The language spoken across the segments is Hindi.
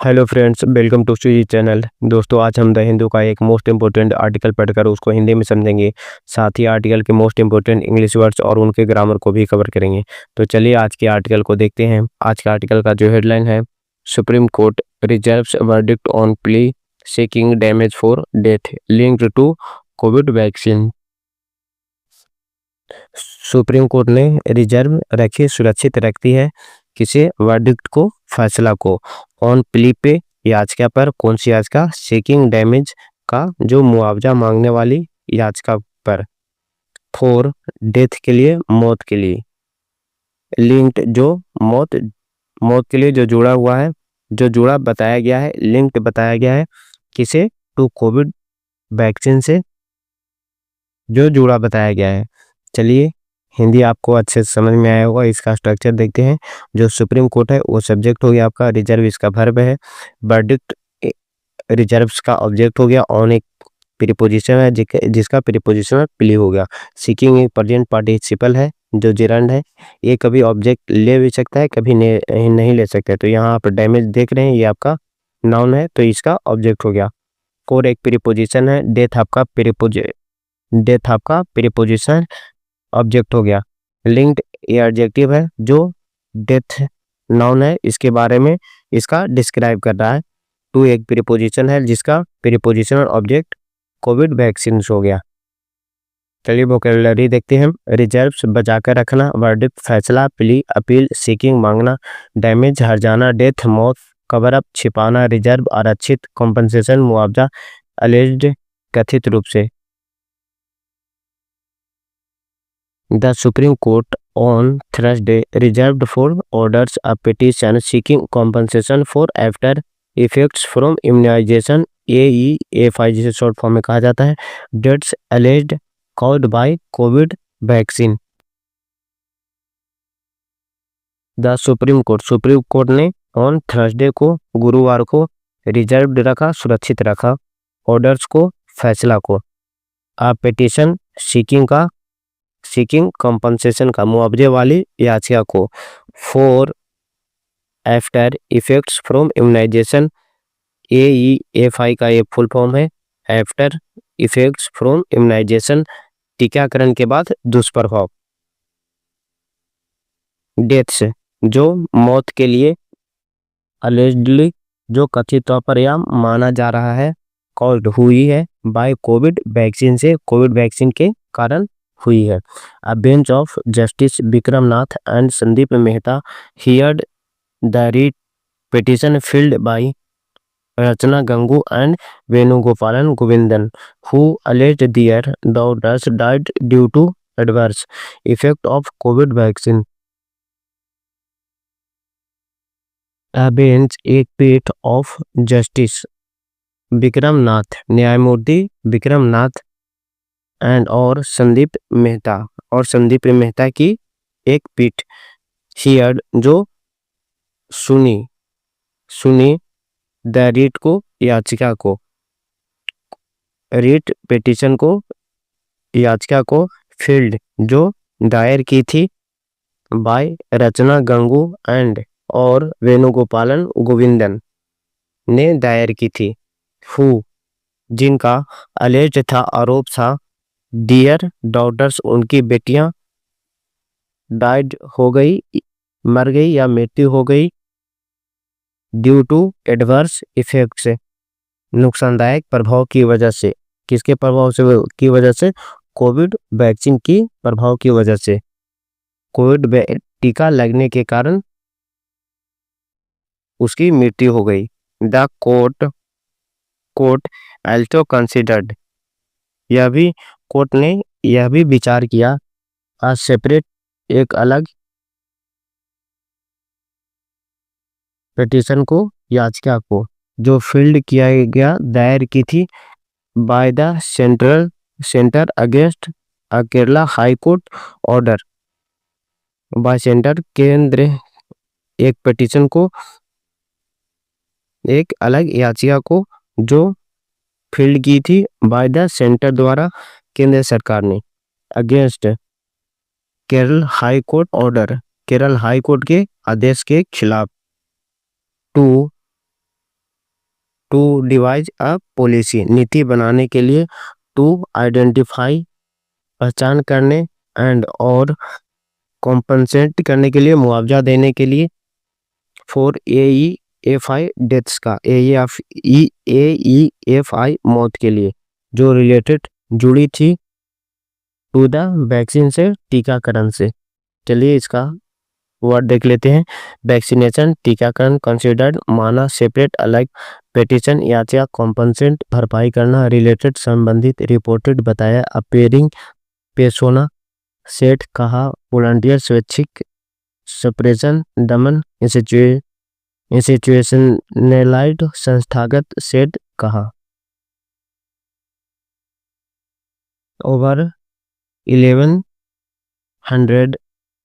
Hello friends, welcome to Zee channel. दोस्तों, आज हम द हिंदू का एक मोस्ट इम्पोर्टेंट आर्टिकल पढ़कर उसको हिंदी में समझेंगे। साथ ही आर्टिकल के मोस्ट इम्पोर्टेंट इंग्लिश वर्ड्स और उनके ग्रामर को भी कवर करेंगे। तो चलिए आज के आर्टिकल को देखते हैं। आज का आर्टिकल का जो हेडलाइन है, Supreme Court reserves verdict on plea seeking damage for death linked to Covid vaccine. Supreme Court ने रिजर्व रखी, सुरक्षित रखती है किसे? वर्डिक्ट को, फैसला को। ऑन प्ली पे, याचिका पर। कौन सी याचिका? सीकिंग डैमेज का, जो मुआवजा मांगने वाली याचिका पर। फॉर डेथ के लिए, मौत के लिए। लिंक्ड, जो मौत के लिए जो जुड़ा हुआ है, जो जुड़ा बताया गया है, लिंक्ड बताया गया है किसे? टू कोविड वैक्सीन से, जो जुड़ा बताया गया है। चलिए, हिंदी आपको अच्छे से समझ में आया होगा। इसका स्ट्रक्चर देखते हैं। जो सुप्रीम कोर्ट है वो सब्जेक्ट हो गया आपका, रिजर्व इसका वर्ब है, वर्डिक्ट रिजर्व्स का ऑब्जेक्ट हो गया, ऑन एक प्रीपोजिशन है जिसका प्रीपोजिशन प्ली हो गया। सीकिंग एक प्रेजेंट पार्टिसिपल है जो जिरंड है। ये कभी ऑब्जेक्ट ले भी सकता है, कभी नहीं ले सकता। तो यहाँ आप डैमेज देख रहे हैं, ये आपका नाउन है तो इसका ऑब्जेक्ट हो गया। कोर एक प्रीपोजिशन है, डेथ आपका प्रीपोजिशन ऑब्जेक्ट हो गया। लिंक्ड ये एडजेक्टिव है जो डेथ नाउन है, इसके बारे में इसका डिस्क्राइब कर रहा है। टू एक प्रीपोजिशन है जिसका प्रीपोजिशन और ऑब्जेक्ट कोविड वैक्सीन हो गया। चलिए वोकैबुलरी देखते हैं। रिजर्व्स बचाकर रखना, वर्डिक्ट फैसला, प्ली अपील, सीकिंग मांगना, डैमेज हर्जाना, डेथ मौत, कवर अप छिपाना, रिजर्व आरक्षित, कॉम्पनसेशन मुआवजा, अलेज्ड कथित रूप से। The Supreme Court on Thursday reserved for orders a petition seeking compensation for after effects from immunization AEFI जिसे शॉर्ट फॉर्म में कहा जाता है, deaths alleged caused by COVID vaccine। The Supreme Court ने on Thursday को, गुरुवार को, रिजर्व्ड रखा, सुरक्षित रखा, ऑर्डर्स को, फैसला को, आ पिटीशन सीकिंग कंपनसेशन का, मुआवजे वाली याचिका को, for after effects from immunisation AEFI का ये फुल फॉर्म है, आफ्टर इफेक्ट्स फ्रॉम इम्यूनाइजेशन टीकाकरण के बाद दुष्प्रभाव। डेथ्स, जो मौत के लिए, अलेज्डली, जो कथित तौर पर या माना जा रहा है, कॉज्ड हुई है, बाय कोविड वैक्सीन से, कोविड वैक्सीन के कारण हुई है। A bench of Justice Vikram Nath and Sandeep Mehta heard the writ petition filed by Rachana Gangu and Venugopalan Govindan, who alleged their daughters died due to adverse effect of COVID vaccine. A bench, एक पीठ of Justice विक्रम नाथ, न्यायमूर्ति विक्रम नाथ एंड और संदीप मेहता की एक पीठ, हियर्ड, जो सुनी, द रीट को, याचिका को, रीट पिटीशन को, याचिका को, फील्ड, जो दायर की थी, बाय रचना गंगू एंड और वेणुगोपालन गोविंदन ने दायर की थी, हु, जिनका, अलेज्ड था, आरोप था, डियर डॉटर्स, उनकी बेटियां, डाइड हो गई, मर गई या मृत्यु हो गई, ड्यू टू एडवर्स इफेक्ट से, नुकसानदायक प्रभाव की वजह से। किसके प्रभाव से? की वजह से, कोविड वैक्सीन की प्रभाव की वजह से, कोविड टीका लगने के कारण उसकी मृत्यु हो गई। द कोर्ट also considered, यह भी कोर्ट ने यह भी विचार किया, आ सेपरेट, एक अलग, पिटीशन को, याचिका को, जो फील्ड किया गया, दायर की थी, by the centre against a Kerala high Court order, bye centre, केंद्र, एक पिटीशन को, एक अलग याचिका को, जो फील्ड की थी, बाय द सेंटर, द्वारा, केंद्र सरकार ने, against Kerala High Court order, Kerala High Court के आदेश के खिलाफ, to to devise a policy, नीति बनाने के लिए, टू आइडेंटिफाई, पहचान करने, एंड और कॉम्पनसेट करने के लिए, मुआवजा देने के लिए, फॉर AEFI डेथ्स का, AEFI मौत के लिए, जो रिलेटेड जुड़ी थी टू द वैक्सीन से, टीकाकरण से। चलिए इसका वर्ड देख लेते हैं। वैक्सीनेशन, टीकाकरण, कंसिडर्ड माना, सेपरेट अलग, पेटिशन याचिका, कॉम्पनसेट भरपाई करना, रिलेटेड संबंधित, रिपोर्टेड बताया, अपेयरिंग पेश होना, सेट कहा, वॉलंटियर स्वैच्छिक, सप्रेशन दमन, इंस्टीट्यूशनलाइज्ड संस्थागत, सेट कहा। Over 1100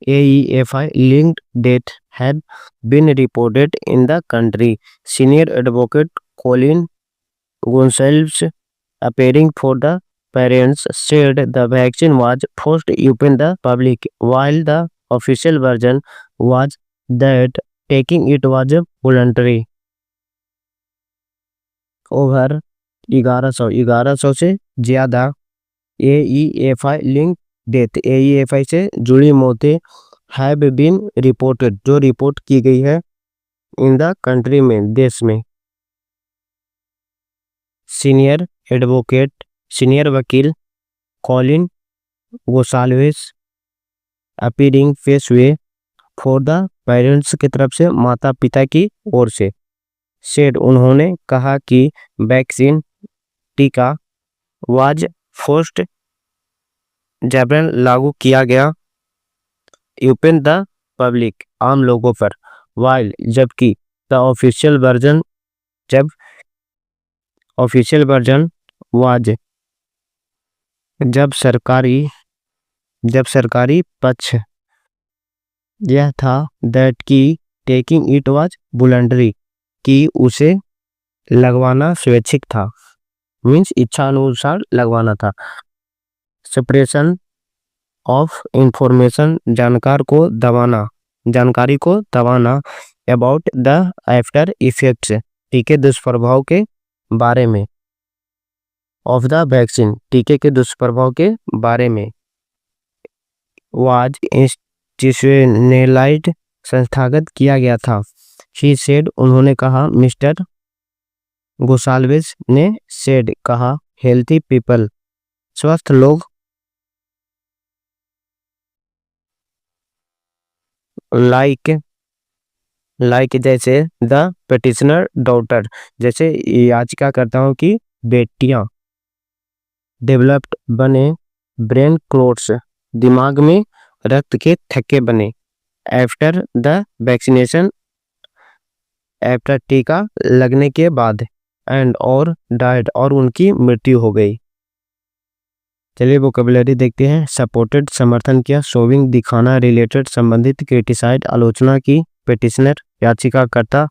AEFI linked death had been reported in the country. Senior advocate Colin Gonsalves, appearing for the parents, said the vaccine was forced upon the public, while the official version was that taking it was voluntary. Over 1100 से ज़्यादा AEFI लिंक डेथ, AEFI से जुड़ी मौतें हैव बीन रिपोर्टेड, जो रिपोर्ट की गई है, इन द कंट्री में, देश में। सीनियर एडवोकेट, सीनियर वकील कॉलिन गोसाल्वेस, अपीयरिंग पेश हुए फॉर द पेरेंट्स की तरफ से, माता पिता की ओर से, सेड उन्होंने कहा कि वैक्सीन, टीका, वाज फोर्स्ड, जबरन लागू किया गया, यूपिन द पब्लिक, आम लोगों पर, वाइल, जबकि, द ऑफिशियल वर्जन, जब ऑफिशियल वर्जन, वाज, जब सरकारी पक्ष, यह था, दैट की, टेकिंग इट वाज वॉलंटरी, कि उसे लगवाना स्वैच्छिक था, मीन्स इच्छा अनुसार लगवाना था, सप्रेशन ऑफ इंफॉर्मेशन, जानकारी को दबाना, अबाउट द आफ्टर इफेक्ट्स, टीके दुष्प्रभाव के बारे में, ऑफ द वैक्सीन, टीके के दुष्प्रभाव के बारे में, वाज इंस्टीट्यूशनलाइज्ड, संस्थागत किया गया था, ही सेड, उन्होंने कहा, मिस्टर गोसाल्वेस ने सेड, कहा, हेल्थी पीपल, स्वस्थ लोग, लाइक जैसे, द पेटिशनर डॉटर, जैसे याचिकाकर्ताओं की बेटियां, डेवलप्ड बने, ब्रेन क्लोट्स, दिमाग में रक्त के थक्के बने, आफ्टर द वैक्सीनेशन, आफ्टर टीका लगने के बाद, एंड और डाइड, और उनकी मृत्यु हो गई। चलिए वोकैबुलरी देखते हैं। सपोर्टेड, समर्थन किया, शोविंग, दिखाना, रिलेटेड, संबंधित, क्रिटिसाइड, आलोचना की, पेटिशनर, याचिकाकर्ता,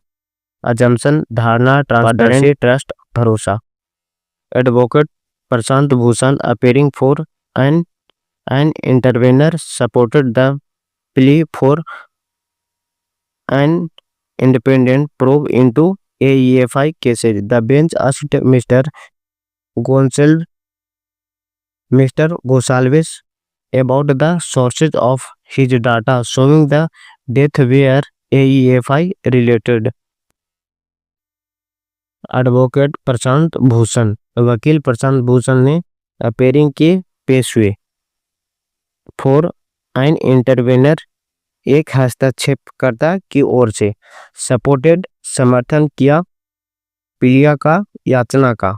अजम्पशन, धारणा, ट्रांसपेरेंसी, ट्रस्ट, भरोसा। Advocate Prashant Bhushan, appearing for an intervener, supported the plea for an independent probe into AEFI cases. The bench asked Mr. Gosalves about the sources of his data showing the death were AEFI related. Advocate Prashant Bhushan, वकील प्रशांत भूषण ने अपीयरिंग के पेश हुए फॉर एन इंटरवेनर, एक हस्तक्षेपकर्ता की ओर से, सपोर्टेड, समर्थन किया, प्लिया का, याचना का,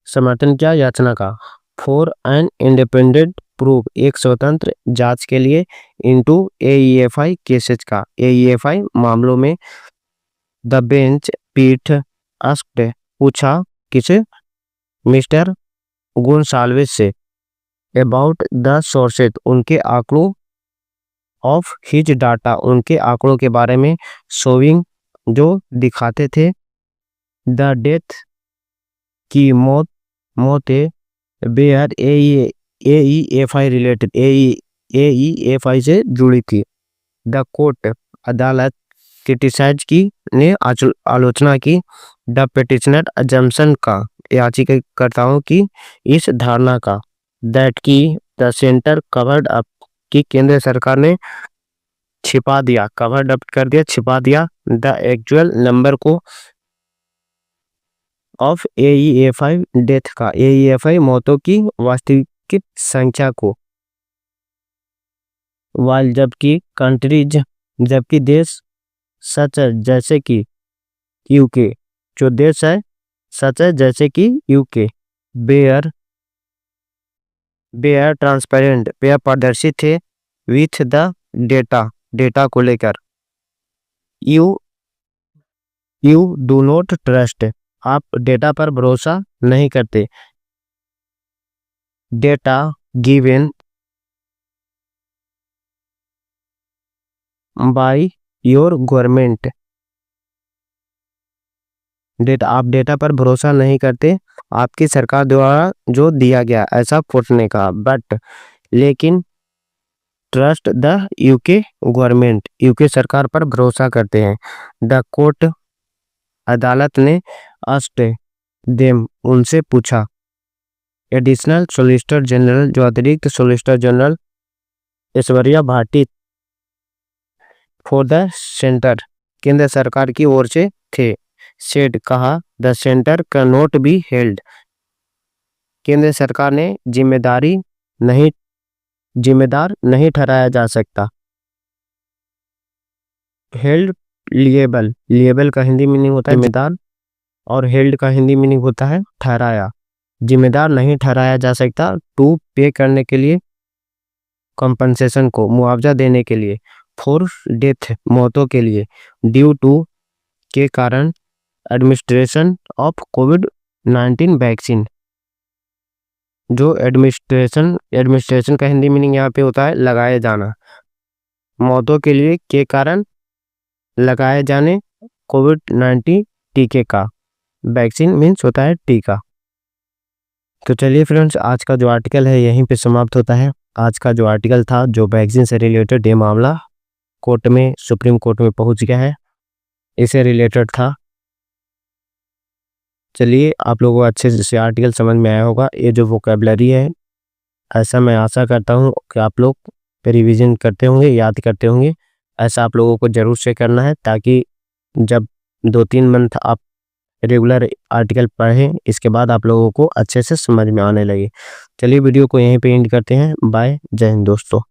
समर्थन किया, याचना का, फॉर एन इंडिपेंडेंट प्रूफ, एक स्वतंत्र जांच के लिए, इनटू AEFI केसेस का, AEFI मामलों में, द बेंच, पीठ, आस्क्ड, पूछा, किसे, मिस्टर गोंसाल्वेस से, अबाउट द सोर्सेज, उनके आंकड़ों, ऑफ हिज डाटा, उनके आंकड़ों के बारे में, शोविंग, जो दिखाते थे, द डेथ, की मौतें, बेयर AEFI रिलेटेड, AEFI से जुड़ी थी, द कोर्ट, अदालत, क्रिटिसाइज की ने आलोचना की द पिटिशनर अजम्पशन का, याचिकाकर्ताओं की इस धारणा का, दैट की द सेंटर कवर्ड अप, की केंद्र सरकार ने छिपा दिया, कवर्ड अप कर दिया, छिपा दिया द एक्चुअल नंबर को ऑफ AEFI डेथ का, AEFI मौतों की वास्तविक संख्या को, वाल जबकि कंट्रीज, जबकि देश सच जैसे कि यूके, जो देश है सच है जैसे कि यूके, बेयर ट्रांसपेरेंट, बेयर पारदर्शी थे विथ द डेटा, डेटा को लेकर, यू डू नॉट ट्रस्ट, आप डेटा पर भरोसा नहीं करते, data given by your government, data, आप डेटा पर भरोसा नहीं करते आपकी सरकार द्वारा जो दिया गया, ऐसा कोर्ट ने कहा। बट लेकिन trust the UK government, UK सरकार पर भरोसा करते हैं। द कोर्ट, अदालत ने आस्क्ड देम, उनसे पूछा, एडिशनल सॉलिसिटर जनरल, जो अतिरिक्त solicitor general Aishwarya Bhati for the centre, केंद्र सरकार की ओर से थे, सेड कहा, the centre can not be held, केंद्र सरकार ने जिम्मेदार नहीं ठहराया जा सकता। हेल्ड लिएबल, लिएबल का हिंदी मीनिंग होता है जिम्मेदार और हेल्ड का हिंदी मीनिंग होता है ठहराया, जिम्मेदार नहीं ठहराया जा सकता, टू पे करने के लिए, कंपनसेशन को मुआवजा देने के लिए, फॉर डेथ मौतों के लिए, ड्यू टू के कारण, एडमिनिस्ट्रेशन ऑफ कोविड-19 वैक्सीन, जो एडमिनिस्ट्रेशन का हिंदी मीनिंग यहाँ पे होता है लगाए जाना, मौतों के लिए के कारण लगाए जाने कोविड-19 टीके का, वैक्सीन मीन्स होता है टीका। तो चलिए फ्रेंड्स, आज का जो आर्टिकल है यहीं पे समाप्त होता है। आज का जो आर्टिकल था जो वैक्सीन से रिलेटेड, ये मामला कोर्ट में, सुप्रीम कोर्ट में पहुंच गया है, इसे रिलेटेड था। चलिए, आप लोगों को अच्छे से आर्टिकल समझ में आया होगा। ये जो वोकैबुलरी है, ऐसा मैं आशा करता हूँ कि आप लोग रिवीजन करते होंगे, याद करते होंगे। ऐसा आप लोगों को जरूर से करना है ताकि जब 2-3 मंथ आप रेगुलर आर्टिकल पढ़ें, इसके बाद आप लोगों को अच्छे से समझ में आने लगे। चलिए, वीडियो को यहीं पे एंड करते हैं। बाय, जय हिंद दोस्तों।